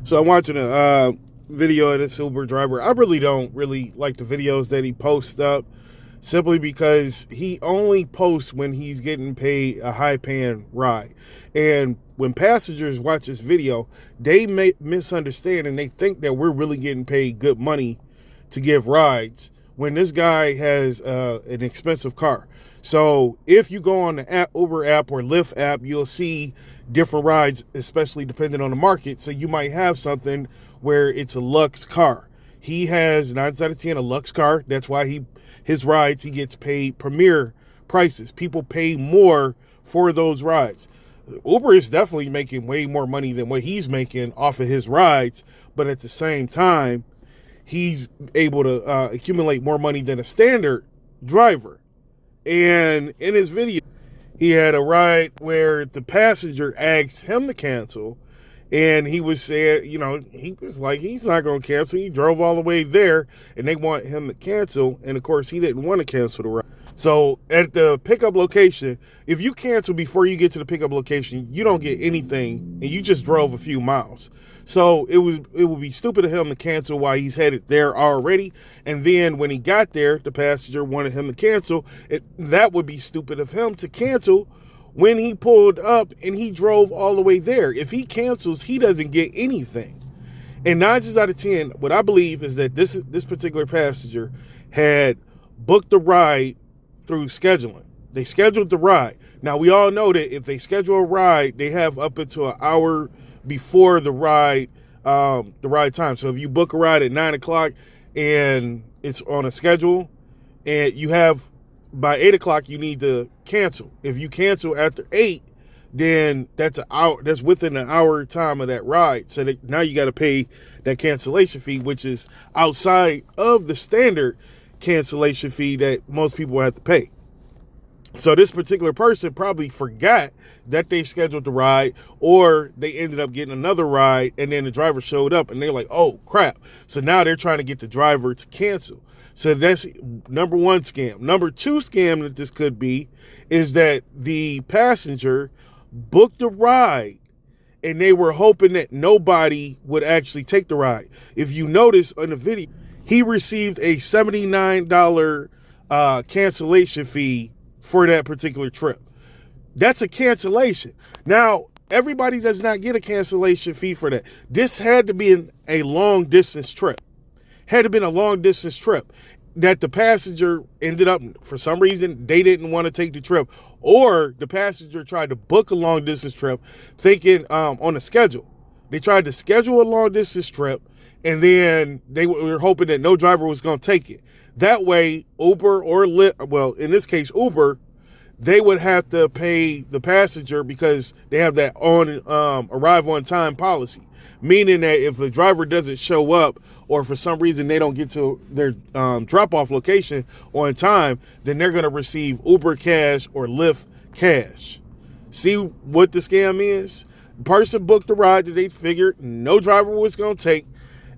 So I'm watching a video of this Uber driver. I really don't really like the videos that he posts up, simply because he only posts when he's getting paid a high paying ride. And when passengers watch this video, they may misunderstand and they think that we're really getting paid good money to give rides when this guy has an expensive car. So if you go on the Uber app or Lyft app, you'll see different rides, especially depending on the market. So you might have something where it's a Lux car. He has 9 out of 10 a Lux car. That's why his rides, he gets paid premier prices. People pay more for those rides. Uber is definitely making way more money than what he's making off of his rides, but at the same time, he's able to accumulate more money than a standard driver. And in his video, he had a ride where the passenger asked him to cancel, and he was saying, he was like, he's not going to cancel. He drove all the way there, and they want him to cancel, and of course, he didn't want to cancel the ride. So at the pickup location, if you cancel before you get to the pickup location, you don't get anything, and you just drove a few miles. So it would be stupid of him to cancel while he's headed there already. And then when he got there, the passenger wanted him to cancel. That would be stupid of him to cancel when he pulled up and he drove all the way there. If he cancels, he doesn't get anything. And 9 out of 10, what I believe is that this particular passenger had booked the ride through scheduling. They scheduled the ride. Now, we all know that if they schedule a ride, they have up until an hour before the ride time. So if you book a ride at 9 o'clock and it's on a schedule, and you have by 8 o'clock, you need to cancel. If you cancel after 8, then that's within an hour time of that ride. So now you got to pay that cancellation fee, which is outside of the standard cancellation fee that most people have to pay. So this particular person probably forgot that they scheduled the ride, or they ended up getting another ride, and then the driver showed up and they're like, oh crap. So now they're trying to get the driver to cancel. So that's number one scam. Number two scam that this could be is that the passenger booked the ride and they were hoping that nobody would actually take the ride. If you notice in the video, he received a $79 cancellation fee for that particular trip. That's a cancellation. Now, everybody does not get a cancellation fee for that. This had to be a long distance trip. Had to have been a long distance trip that the passenger ended up, for some reason, they didn't want to take the trip, or the passenger tried to book a long distance trip thinking on a schedule. They tried to schedule a long distance trip, and then they were hoping that no driver was going to take it. That way, Uber or Lyft, well, in this case, Uber, they would have to pay the passenger because they have that arrive on time policy, meaning that if the driver doesn't show up, or for some reason they don't get to their drop-off location on time, then they're going to receive Uber cash or Lyft cash. See what the scam is? The person booked the ride that they figured no driver was going to take.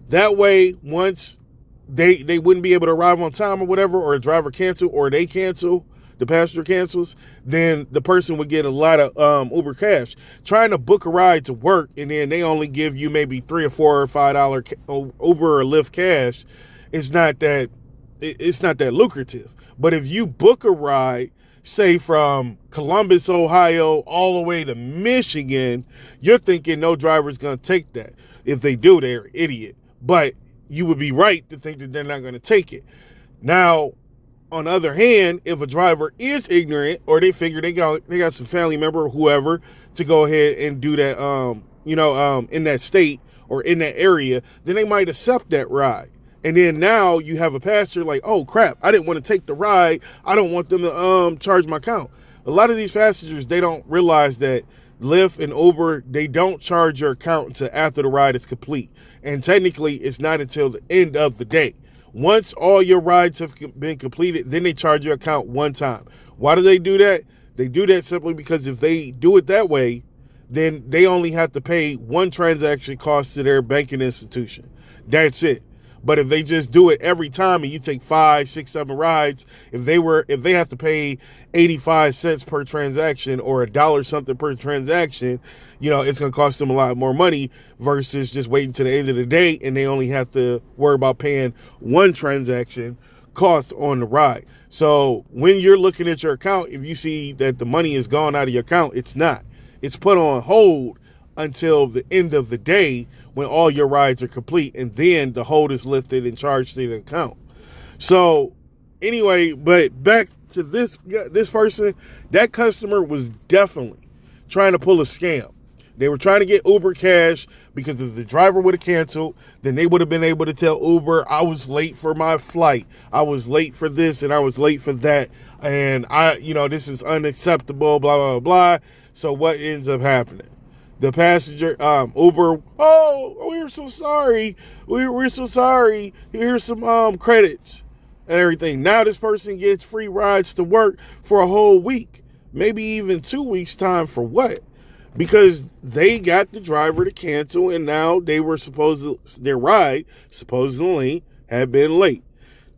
That way, once they wouldn't be able to arrive on time or whatever, or a driver cancel, or they cancel, the passenger cancels, then the person would get a lot of Uber cash. Trying to book a ride to work and then they only give you maybe $3 or $4 or $5 Uber or Lyft cash, it's not that lucrative. But if you book a ride, say from Columbus, Ohio, all the way to Michigan, you're thinking no driver's going to take that. If they do, they're an idiot. But you would be right to think that they're not going to take it. Now, on the other hand, if a driver is ignorant, or they figure they got some family member or whoever to go ahead and do that, in that state or in that area, then they might accept that ride. And then now you have a passenger like, oh crap, I didn't want to take the ride. I don't want them to charge my account. A lot of these passengers, they don't realize that Lyft and Uber, they don't charge your account until after the ride is complete. And technically, it's not until the end of the day. Once all your rides have been completed, then they charge your account one time. Why do they do that? They do that simply because if they do it that way, then they only have to pay one transaction cost to their banking institution. That's it. But if they just do it every time and you take 5, 6, 7 rides, if they have to pay 85 cents per transaction or a dollar something per transaction, it's going to cost them a lot more money versus just waiting to the end of the day and they only have to worry about paying one transaction cost on the ride. So when you're looking at your account, if you see that the money is gone out of your account, it's not. It's put on hold until the end of the day when all your rides are complete, and then the hold is lifted and charged to the account. So anyway, but back to this person, that customer was definitely trying to pull a scam. They were trying to get Uber Cash because if the driver would have canceled, then they would have been able to tell Uber, I was late for my flight. I was late for this and I was late for that. And this is unacceptable, blah, blah, blah. So what ends up happening? The passenger, Uber, we're so sorry. We're so sorry. Here's some credits and everything. Now this person gets free rides to work for a whole week, maybe even 2 weeks time for what? Because they got the driver to cancel and now their ride supposedly had been late.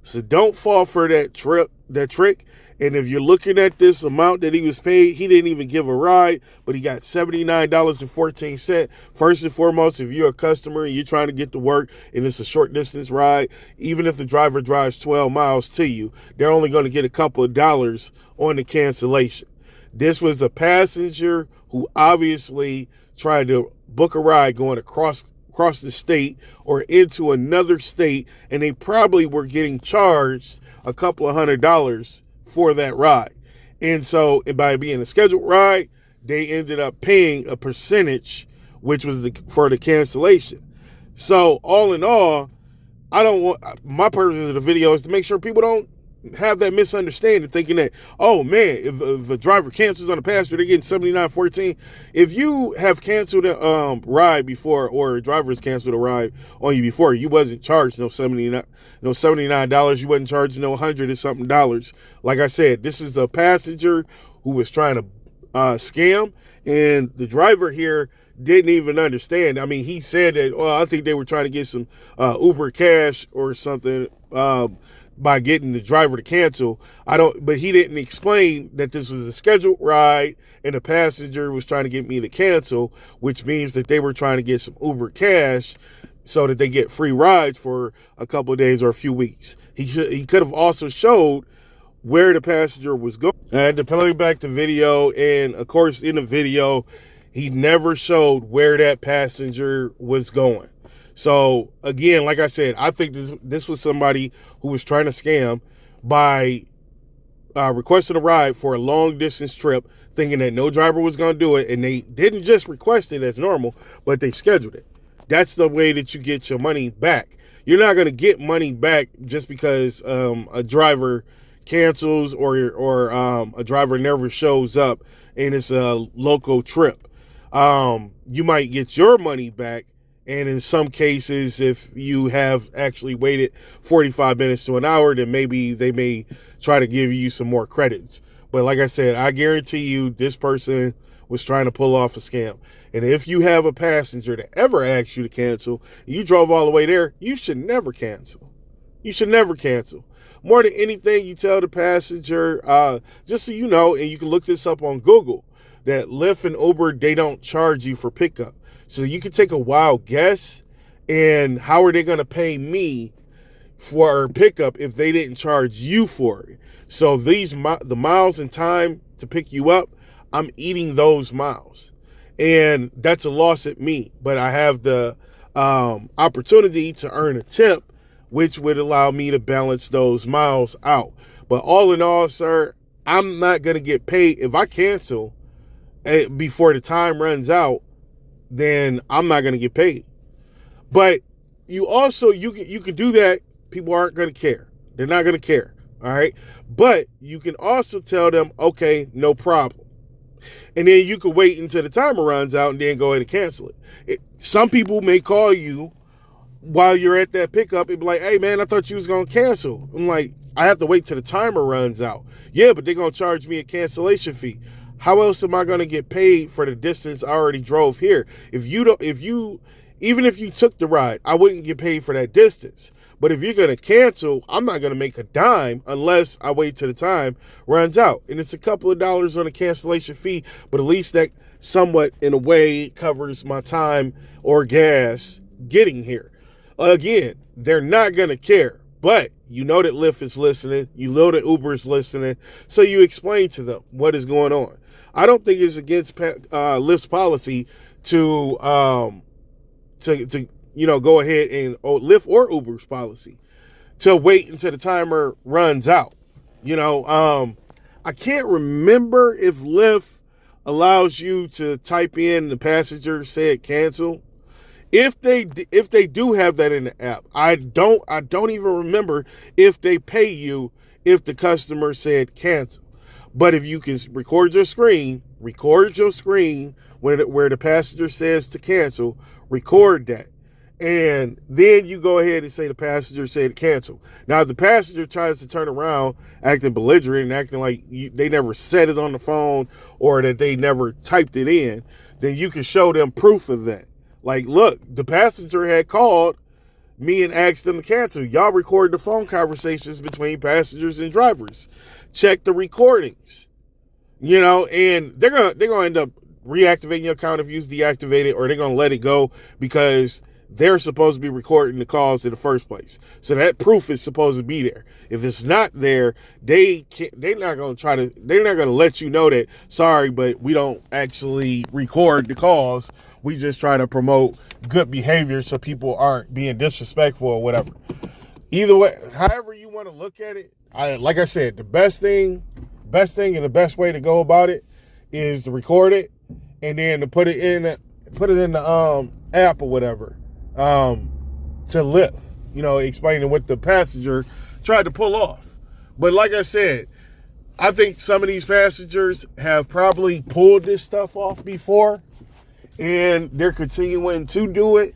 So don't fall for that trick. And if you're looking at this amount that he was paid, he didn't even give a ride, but he got $79.14. First and foremost, if you're a customer and you're trying to get to work and it's a short distance ride, even if the driver drives 12 miles to you, they're only going to get a couple of dollars on the cancellation. This was a passenger who obviously tried to book a ride going across the state or into another state, and they probably were getting charged a couple of $100 for that ride. And so by being a scheduled ride, they ended up paying a percentage, which was for the cancellation. So all in all, my purpose of the video is to make sure people don't have that misunderstanding, thinking that, oh man, if a driver cancels on a passenger, they're getting $79.14. If you have canceled a ride before, or a driver has canceled a ride on you before, you wasn't charged no $79. You wasn't charged no $100 and something dollars. Like I said, this is a passenger who was trying to scam, and the driver here didn't even understand. I mean, he said that, I think they were trying to get some Uber Cash or something by getting the driver to cancel. But he didn't explain that this was a scheduled ride and the passenger was trying to get me to cancel, which means that they were trying to get some Uber Cash so that they get free rides for a couple of days or a few weeks. He could have also showed where the passenger was going. I had to play back the video, and of course in the video, he never showed where that passenger was going. So again, like I said, I think this was somebody who was trying to scam by requesting a ride for a long distance trip, thinking that no driver was going to do it. And they didn't just request it as normal, but they scheduled it. That's the way that you get your money back. You're not going to get money back just because a driver cancels or a driver never shows up and it's a local trip. You might get your money back. And in some cases, if you have actually waited 45 minutes to an hour, then maybe they may try to give you some more credits. But like I said, I guarantee you this person was trying to pull off a scam. And if you have a passenger that ever asks you to cancel, you drove all the way there, you should never cancel. You should never cancel. More than anything, you tell the passenger, just so you know, and you can look this up on Google, that Lyft and Uber, they don't charge you for pickup. So you can take a wild guess, and how are they going to pay me for pickup if they didn't charge you for it? So the miles and time to pick you up, I'm eating those miles, and that's a loss at me. But I have the opportunity to earn a tip, which would allow me to balance those miles out. But all in all, sir, I'm not going to get paid if I cancel before the time runs out. Then I'm not going to get paid. But you can do that. People aren't going to care. They're not going to care. All right. But you can also tell them, okay, no problem. And then you can wait until the timer runs out and then go ahead and cancel it. Some people may call you while you're at that pickup and be like, hey man, I thought you was going to cancel. I'm like, I have to wait till the timer runs out. Yeah, but they're going to charge me a cancellation fee. How else am I going to get paid for the distance I already drove here? Even if you took the ride, I wouldn't get paid for that distance. But if you're going to cancel, I'm not going to make a dime unless I wait till the time runs out. And it's a couple of dollars on a cancellation fee, but at least that somewhat in a way covers my time or gas getting here. Again, they're not going to care. But you know that Lyft is listening. You know that Uber is listening. So you explain to them what is going on. I don't think it's against Lyft's policy to go ahead and Lyft or Uber's policy to wait until the timer runs out. I can't remember if Lyft allows you to type in the passenger said cancel. If they do have that in the app, I don't even remember if they pay you if the customer said cancel. But if you can record your screen where the passenger says to cancel, record that. And then you go ahead and say the passenger said cancel. Now, if the passenger tries to turn around acting belligerent and acting like they never said it on the phone or that they never typed it in, then you can show them proof of that. Like, look, the passenger had called me and asked them to cancel. Y'all recorded the phone conversations between passengers and drivers. Check the recordings. And they're gonna end up reactivating your account if you deactivate it, or they're gonna let it go because they're supposed to be recording the calls in the first place. So that proof is supposed to be there. If it's not there, they're not gonna let you know that, sorry, but we don't actually record the calls. We just try to promote good behavior so people aren't being disrespectful or whatever. Either way, however you want to look at it, like I said, the best thing and the best way to go about it is to record it and then to put it in the app or whatever to Lyft, explaining what the passenger tried to pull off. But like I said, I think some of these passengers have probably pulled this stuff off before, and they're continuing to do it,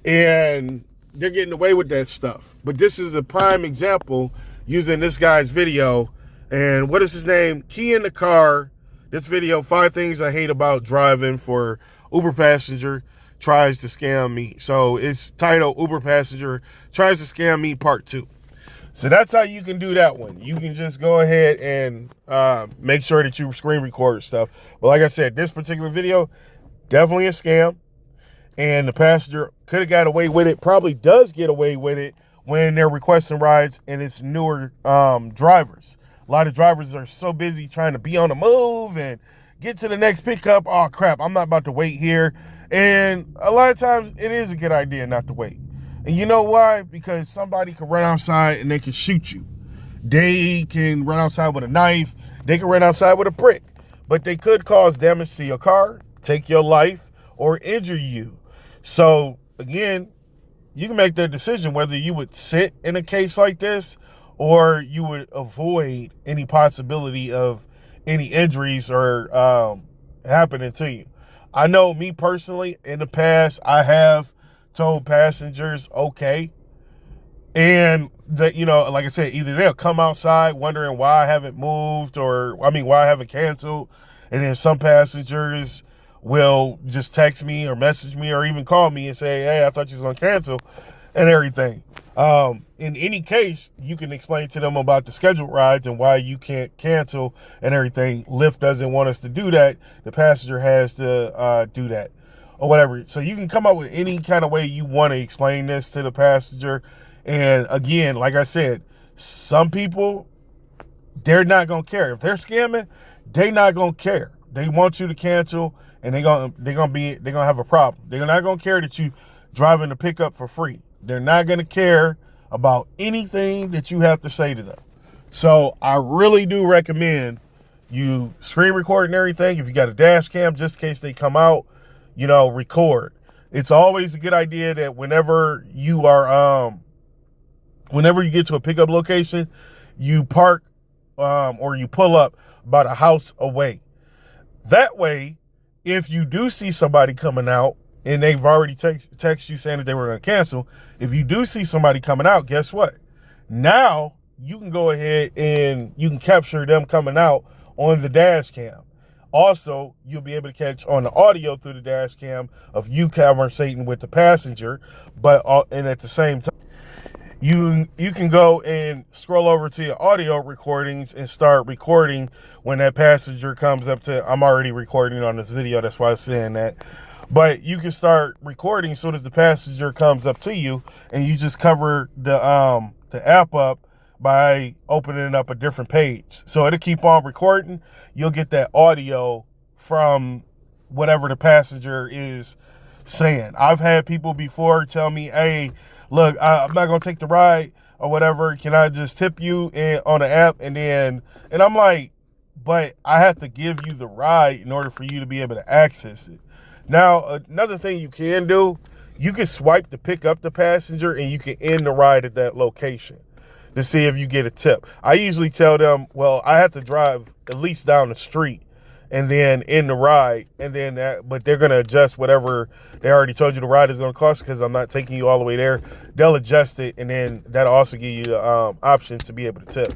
and they're getting away with that stuff. But this is a prime example using this guy's video. And what is his name? Key in the car. This video, 5 things I hate about driving for Uber passenger tries to scam me. So it's titled Uber passenger tries to scam me part 2. So that's how you can do that one. You can just go ahead and make sure that you screen record stuff. But like I said, this particular video, definitely a scam. And the passenger could have got away with it, probably does get away with it when they're requesting rides and it's newer drivers. A lot of drivers are so busy trying to be on the move and get to the next pickup. Oh, crap, I'm not about to wait here. And a lot of times it is a good idea not to wait. And you know why? Because somebody can run outside and they can shoot you. They can run outside with a knife. They can run outside with a brick. But they could cause damage to your car, take your life, or injure you. So, again, you can make that decision whether you would sit in a case like this or you would avoid any possibility of any injuries or happening to you. I know me personally, in the past, I have told passengers, okay. And that, like I said, either they'll come outside wondering why I haven't moved why I haven't canceled. And then some passengers will just text me or message me or even call me and say, hey, I thought you was going to cancel and everything. In any case, you can explain to them about the scheduled rides and why you can't cancel and everything. Lyft doesn't want us to do that. The passenger has to do that or whatever. So you can come up with any kind of way you want to explain this to the passenger. And again, like I said, some people, they're not going to care. If they're scamming, they're not going to care. They want you to cancel and they're going to have a problem. They're not going to care that you driving the pickup for free. They're not going to care about anything that you have to say to them. So I really do recommend you screen record and everything. If you got a dash cam, just in case they come out, record. It's always a good idea that whenever you get to a pickup location, you park or you pull up about a house away. That way, if you do see somebody coming out and they've already text you saying that they were going to cancel, if you do see somebody coming out, guess what? Now you can go ahead and you can capture them coming out on the dash cam. Also, you'll be able to catch on the audio through the dash cam of you conversating with the passenger, and at the same time, you can go and scroll over to your audio recordings and start recording when that passenger comes up to. I'm already recording on this video, that's why I'm saying that. But you can start recording as soon as the passenger comes up to you, and you just cover the app up by opening up a different page. So it'll keep on recording. You'll get that audio from whatever the passenger is saying. I've had people before tell me, hey, look, I'm not going to take the ride or whatever. Can I just tip you on the app? And I'm like, but I have to give you the ride in order for you to be able to access it. Now, another thing you can do, you can swipe to pick up the passenger and you can end the ride at that location to see if you get a tip. I usually tell them, well, I have to drive at least down the street and then end the ride, and then but they're going to adjust whatever they already told you the ride is going to cost, because I'm not taking you all the way there. They'll adjust it, and then that'll also give you the option to be able to tip.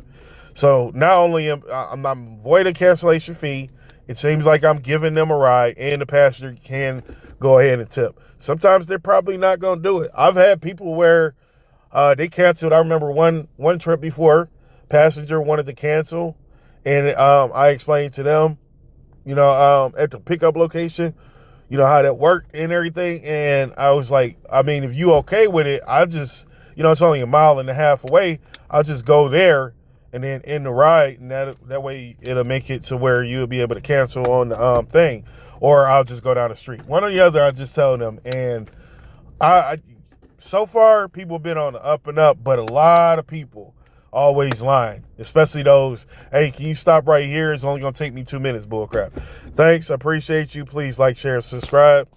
So not only I'm not avoiding cancellation fee, it seems like I'm giving them a ride, and the passenger can go ahead and tip. Sometimes they're probably not going to do it. I've had people where they canceled. I remember one trip before, passenger wanted to cancel, and I explained to them, at the pickup location, how that worked and everything. And I was like, I mean, if you okay with it, I just, it's only 1.5 miles away. I'll just go there and then end the ride. And that way it'll make it to where you'll be able to cancel on the thing, or I'll just go down the street. One or the other, I just tell them. And I so far, people have been on the up and up, but a lot of people always lying, especially those, hey, can you stop right here? It's only going to take me 2 minutes, bullcrap. Thanks. I appreciate you. Please like, share, and subscribe.